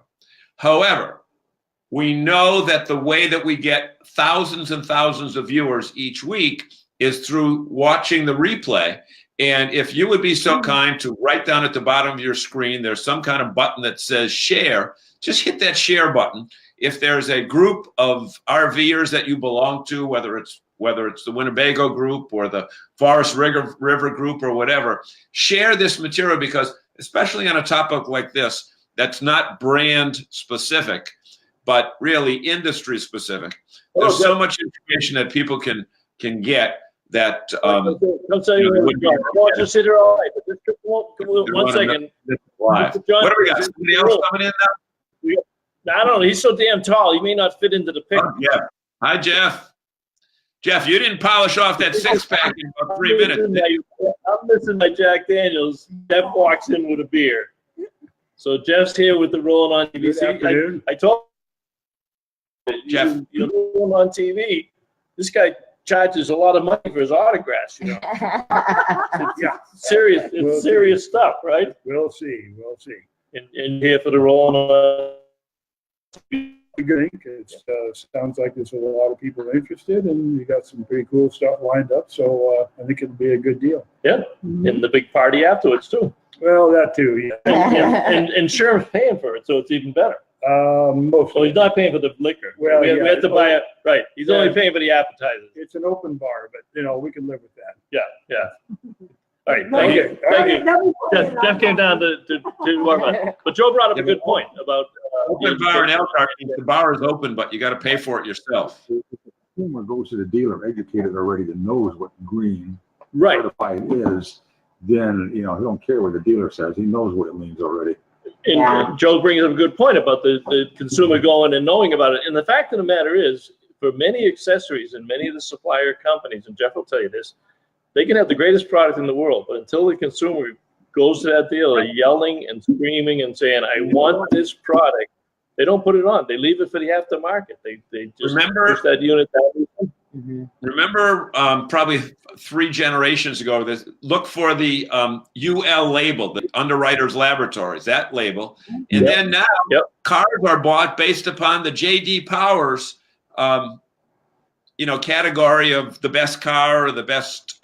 However, we know that the way that we get thousands and thousands of viewers each week is through watching the replay. And if you would be so kind to write down at the bottom of your screen, there's some kind of button that says share. Just hit that share button. If there's a group of RVers that you belong to, whether it's the Winnebago group or the Forest River group or whatever, share this material because especially on a topic like this, that's not brand specific, but really industry specific. There's so much information that people can get that. Don't say just sit here all night. But just one second. Live. John, What do we got? Somebody else coming in now? I don't know. He's so damn tall. He may not fit into the picture. Oh, Jeff. Hi, Jeff. Jeff, you didn't polish off that six-pack in about 3 minutes. I'm missing my Jack Daniels. Jeff walks in with a beer. So Jeff's here with the Rolling on TV. I told Jeff, you know, Rolling on TV. This guy charges a lot of money for his autographs. You know, Yeah. it's serious stuff, right? We'll see. We'll see. And here for the Rolling on. Good. It sounds like there's a lot of people interested, and you got some pretty cool stuff lined up. So I think it'll be a good deal. Yeah, and the big party afterwards too. Well, that too. Yeah. And Sherm's paying for it, so it's even better. Mostly. So he's not paying for the liquor. Well, we have to buy it. Right. He's only paying for the appetizers. It's an open bar, but you know we can live with that. Yeah. All right. Thank you. Thank you. Jeff came down to work on it. But Joe brought up a good point about open bar in Elkhart. The bar is open, but you got to pay for it yourself. If the consumer goes to the dealer educated already that knows what green right. certified is, then you know he don't care what the dealer says. He knows what it means already. And Joe brings up a good point about the consumer going and knowing about it. And the fact of the matter is, for many accessories and many of the supplier companies, and Jeff will tell you this, they can have the greatest product in the world, but until the consumer goes to that dealer yelling and screaming and saying, I want this product, they don't put it on. They leave it for the aftermarket. They just push that unit down. Remember probably 3 generations ago, look for the UL label, the Underwriters Laboratories, that label. And then now cars are bought based upon the J.D. Powers category of the best car or the best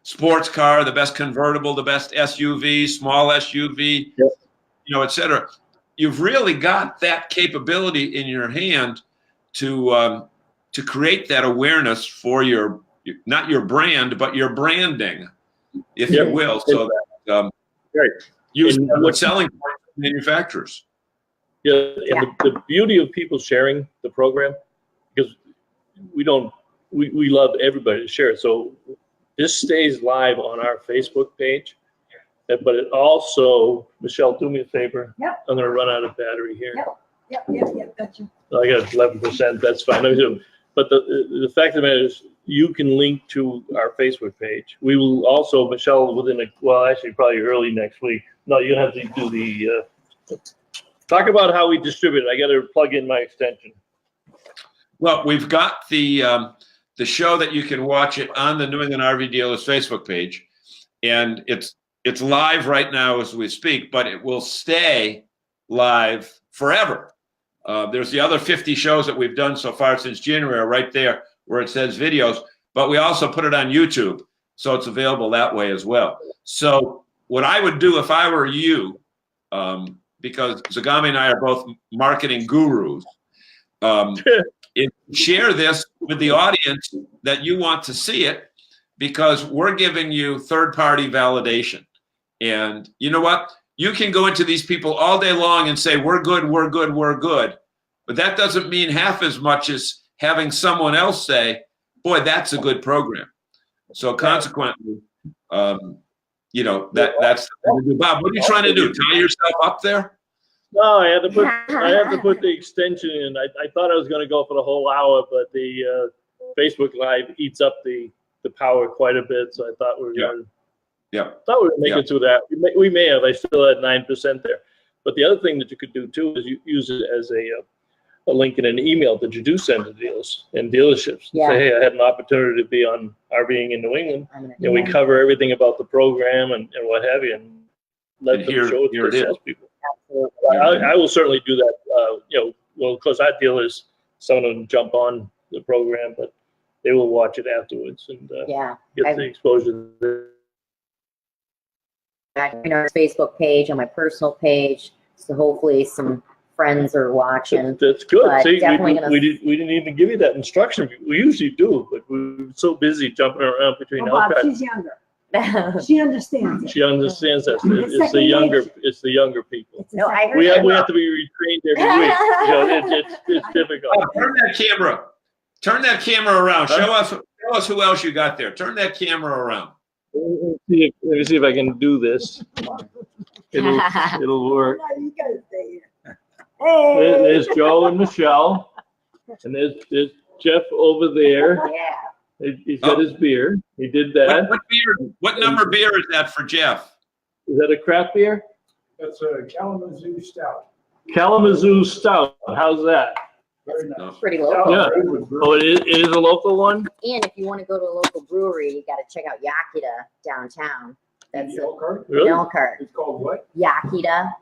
sports car, the best convertible, the best SUV, small SUV, et cetera. You've really got that capability in your hand to create that awareness for not your brand, but your branding, if you will, so that you what's selling manufacturers. Yeah, and the beauty of people sharing the program, because we love everybody to share it. So this stays live on our Facebook page, but it also, Michelle, do me a favor. Yep. I'm going to run out of battery here. Yep, gotcha. I got 11%. That's fine. But the fact of the matter is, you can link to our Facebook page. We will also, Michelle, probably early next week. No, you have to do the talk about how we distribute it. I got to plug in my extension. Well, we've got the show that you can watch it on the New England RV Dealers Facebook page, and it's live right now as we speak, but it will stay live forever. There's the other 50 shows that we've done so far since January right there where it says videos, but we also put it on YouTube, so it's available that way as well. So what I would do if I were you, because Zagami and I are both marketing gurus, is share this with the audience that you want to see it, because we're giving you third-party validation. And you know what? You can go into these people all day long and say, we're good, we're good, we're good. But that doesn't mean half as much as having someone else say, boy, that's a good program. So consequently, that's the thing to do. Bob, what are you trying to do? Tie yourself up there? No, I had to put the extension in. I thought I was going to go for the whole hour, but the Facebook Live eats up the power quite a bit. So I thought we were going to. Yeah. Thought we would make it through that. We may have. I still had 9% there. But the other thing that you could do too is you use it as a link in an email that you do send to dealers and dealerships. Yeah. Say, hey, I had an opportunity to be on RVing in New England. And we cover everything about the program and what have you, and let them show it to salespeople. I will certainly do that. Well, of course, our dealers, some of them jump on the program, but they will watch it afterwards and get the exposure. On our Facebook page, on my personal page, so hopefully some friends are watching. That's good. But See, definitely we didn't even give you that instruction. We usually do, but we're so busy jumping around between Bob, outcomes. she's younger. She understands it. She understands that. It's the younger people. No, I heard We that. have to be retrained every week. It's difficult. Turn that camera around. Show us who else you got there. Turn that camera around. Let me see if I can do this. It'll work. No, you gotta stay here. Hey. There's Joe and Michelle, and there's Jeff over there. Yeah. He's got his beer. He did that. What beer? What number beer is that for Jeff? Is that a craft beer? That's a Kalamazoo Stout. Kalamazoo Stout. How's that? Very nice. Pretty local. Yeah. Oh, it is a local one? And if you want to go to a local brewery, you got to check out Yakita downtown. That's Elkhart? Really? Elkhart. It's called what? Yakita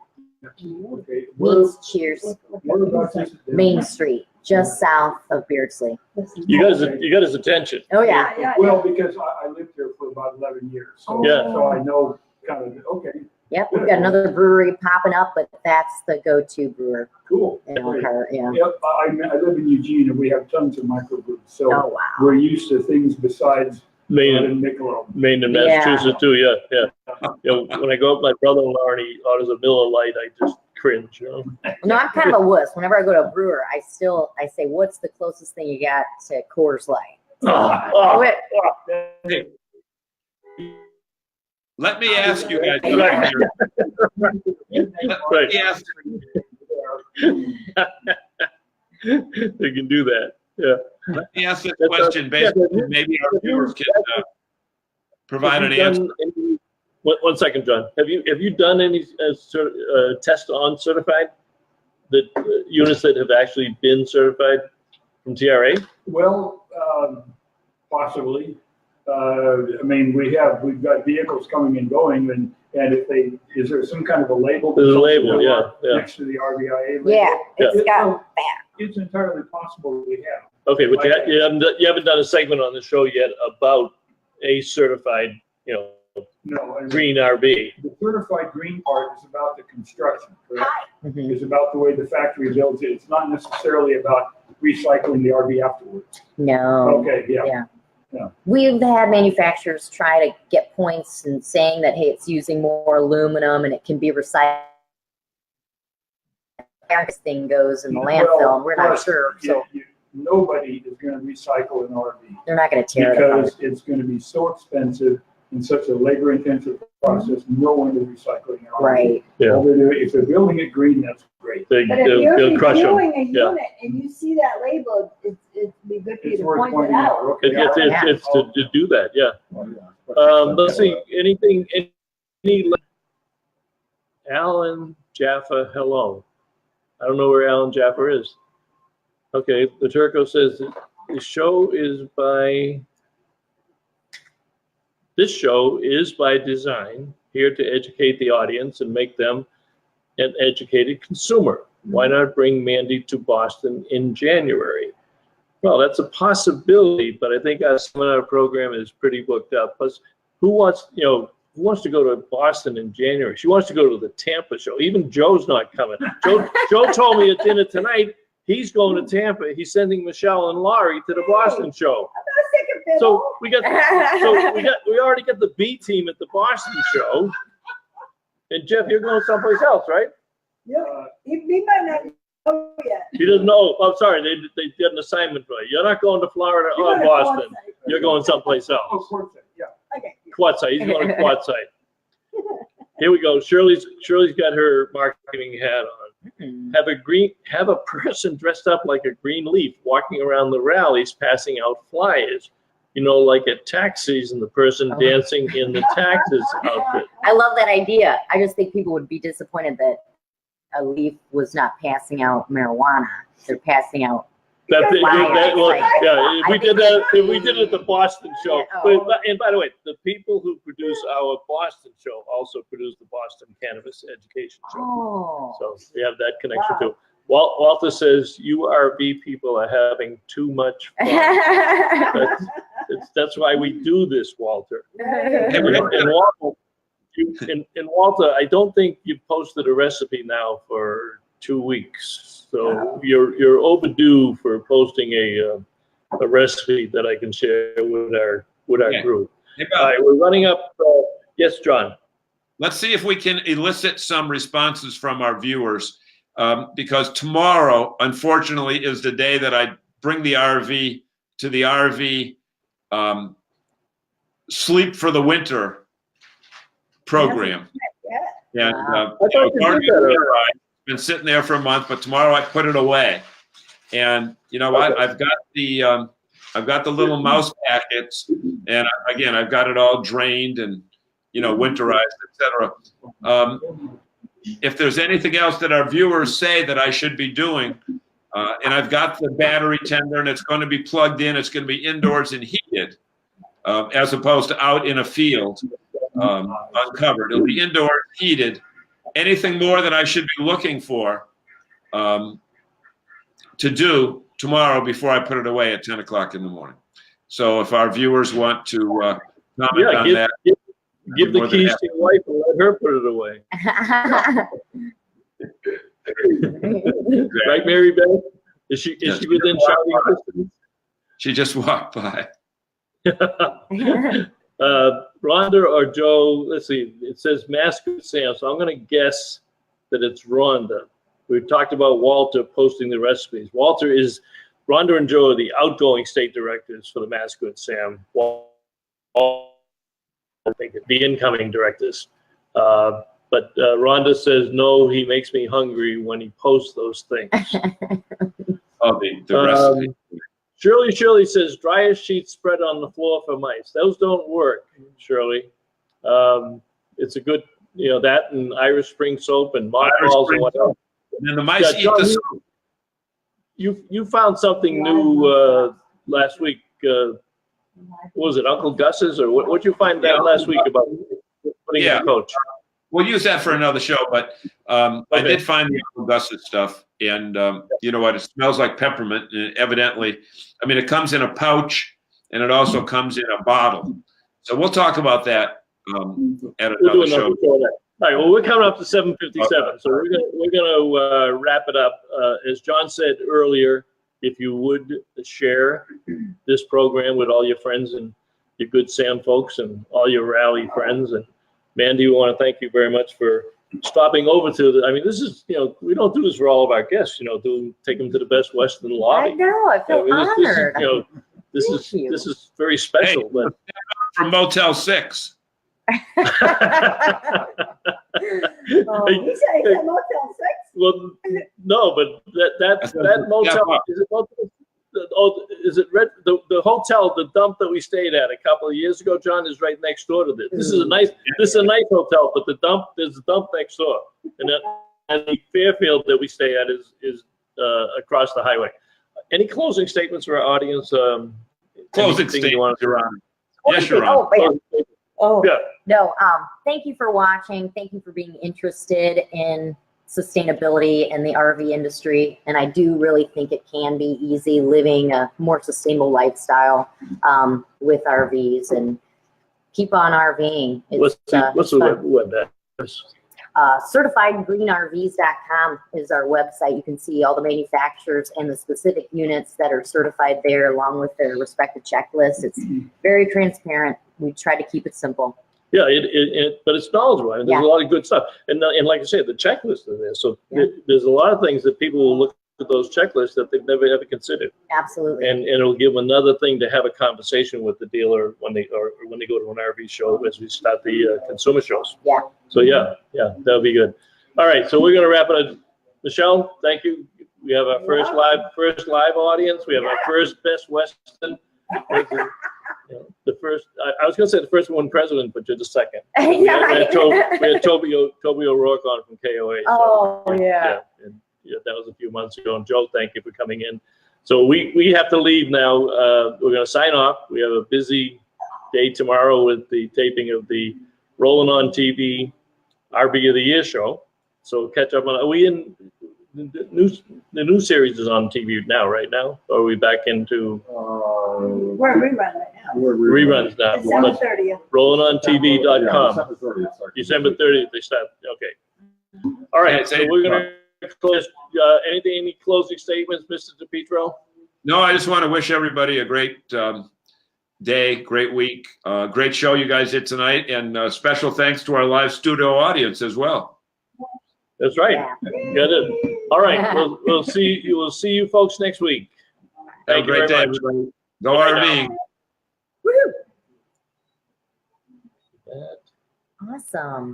Okay. means cheers. Whereabouts is it? Main Street, just south of Beardsley. You got his attention. Oh yeah. Well, because I lived here for about 11 years. So, Yeah. so I know kind of, okay, Yep, we've got another brewery popping up, but that's the go-to brewer cool. in Elkhart. Yeah. Yep, I live in Eugene and we have tons of microbrews. So Oh wow. we're used to things besides Maine and Michelob. and Massachusetts too. Yeah. When I go up with my brother-in-law and he orders a Miller Lite, I just cringe. No, I'm kind of a wuss. Whenever I go to a brewer, I say, "What's the closest thing you got to Coors Light?" Hey, let me ask you guys. Right. Let me ask. They can do that. Yeah. Let me ask this question. Basically, maybe our viewers can provide an answer. One second, John. Have you done any test on certified? The units that have actually been certified from TRA? Well, possibly. I mean, we've got vehicles coming and going, and is there some kind of a label? There's a label, yeah. Next to the RVIA label? Yeah, it's got that. It's entirely possible we have. Okay, but you haven't done a segment on the show yet about a certified, No. and green RV. The certified green part is about the construction, correct? Mhm. It's about the way the factory builds it. It's not necessarily about recycling the RV afterwards. No. Okay, yeah. Yeah. We've had manufacturers try to get points and saying that, hey, it's using more aluminum and it can be recycled. This thing goes in the landfill, and we're not sure. So nobody is going to recycle an RV they're not going to tear it apart. because it's going to be so expensive and such a labor-intensive process. No one is recycling an RV. Right. Yeah. All they're doing, if they're building it green, that's great. But if They'll you're crush them. reviewing a Yeah. unit and you see that label, it'd be good for you It's to worth point it pointing out. out. Okay. It's to do that, yeah. Oh, yeah. Let's see, any Alan Jaffa, hello. I don't know where Alan Jaffa is. Okay, the Turco says this show is by design, here to educate the audience and make them an educated consumer. Why not bring Mandy to Boston in January? Well, that's a possibility, but I think our seminar program is pretty booked up. Plus, who wants to go to Boston in January? She wants to go to the Tampa show. Even Joe's not coming. Joe told me at dinner tonight he's going to Tampa. He's sending Michelle and Laurie to the Boston show. So we already got the B team at the Boston show. And Jeff, you're going someplace else, right? Yeah, he might not know yet. He doesn't know. I'm sorry, they did an assignment for you. You're not going to Florida or Boston. You're going someplace Oh, else. Quartzsite, yeah. Okay. Quartzsite. He's going to Quartzsite. Here we go. Shirley's got her marketing hat on. have a person dressed up like a green leaf walking around the rallies passing out flyers. You know, like at tax season, the person dancing in the taxes outfit. I love that idea. I just think people would be disappointed that a leaf was not passing out marijuana. They're passing out. If we did that, if we that. did it at the Boston show. Yeah, And by the way, the people who produce our Boston show also produce the Boston Cannabis Education Show. Oh. So we have that connection too. Walter says URV people are having too much fun. That's why we do this, Walter. And Walter, I don't think you've posted a recipe now for 2 weeks. So you're overdue for posting a recipe that I can share with our group. Hey, All right, we're running up. Yes, John. Let's see if we can elicit some responses from our viewers, because tomorrow, unfortunately, is the day that I bring the RV to the RV Sleep for the Winter program. And it's been sitting there for a month, but tomorrow I put it away. And you know what? I've got the little mouse packets, and again, I've got it all drained and winterized, etc. If there's anything else that our viewers say that I should be doing, and I've got the battery tender, and it's going to be plugged in, it's going to be indoors and heated, as opposed to out in a field, uncovered. It'll be indoors, heated. Anything more that I should be looking for to do tomorrow before I put it away at 10 o'clock in the morning. So if our viewers want to comment on that. Give the keys to your wife and let her put it away. Right, Mary Beth? Is she within shouting distance? She just walked by. Rhonda or Joe, let's see, it says Mascot Sam, so I'm going to guess that it's Rhonda. We've talked about Walter posting the recipes. Rhonda and Joe are the outgoing state directors for the Mascot Sam. I think the incoming directors. But Rhonda says, no, he makes me hungry when he posts those things. The recipe. Shirley says, dryer sheets spread on the floor for mice. Those don't work, Shirley. It's a good, that and Irish Spring soap and mothballs and whatnot. And then the mice eat the soap. You found something new last week. What was it, Uncle Gus's, or what you find out last week about putting in a coach? We'll use that for another show, but I did find the Uncle Gus's stuff, and you know what? It smells like peppermint, and evidently, it comes in a pouch, and it also comes in a bottle. So we'll talk about that at another show. All right. Well, we're coming up to 7:57, so we're gonna wrap it up. As John said earlier, if you would share this program with all your friends and your Good Sam folks and all your rally friends. And Mandy, we want to thank you very much for stopping over to this is, we don't do this for all of our guests, take them to the Best Western lobby. I know, I feel honored. This is very special. Hey, but from Motel 6. He said Motel 6? Well, no, but that motel is it red? The hotel, the dump that we stayed at a couple of years ago, John, is right next door to this. This is a nice hotel, but there's a dump next door, and the Fairfield that we stay at is across the highway. Any closing statements for our audience? Closing statements, Your Honor. Yes, Your Honor. No, thank you for watching. Thank you for being interested in sustainability and the RV industry. And I do really think it can be easy living a more sustainable lifestyle with RVs, and keep on RVing. What's the web address? CertifiedGreenRVs.com is our website. You can see all the manufacturers and the specific units that are certified there, along with their respective checklists. It's very transparent. We try to keep it simple. Yeah, but it's knowledgeable. There's a lot of good stuff, and like I said, the checklist is there. So there's a lot of things that people will look at those checklists that they've never ever considered. Absolutely. And it'll give another thing to have a conversation with the dealer when they go to an RV show as we start the consumer shows. Yeah. So yeah, that'll be good. All right, so we're gonna wrap it up. Michelle, thank you. We have our first live audience. We have our first Best Western. The first, I was going to say the first one president, but you're the second. We had Toby O'Rourke on from KOA. So, yeah. And, that was a few months ago. And Joe, thank you for coming in. So we have to leave now. We're going to sign off. We have a busy day tomorrow with the taping of the Rolling on TV RV of the Year show. So catch up on. Are we in the new series is on TV now? Right now, or are we back into? We're rerun right now. Reruns now. December 30th. RollingOnTV.com. December 30th they start. Okay. All right. So we're gonna close. Any closing statements, Mr. DePietro? No, I just want to wish everybody a great day, great week, great show you guys did tonight, and special thanks to our live studio audience as well. That's right. Got it. All right. We'll see. We'll see you folks next week. Have a great day, everybody. Go RV. Awesome.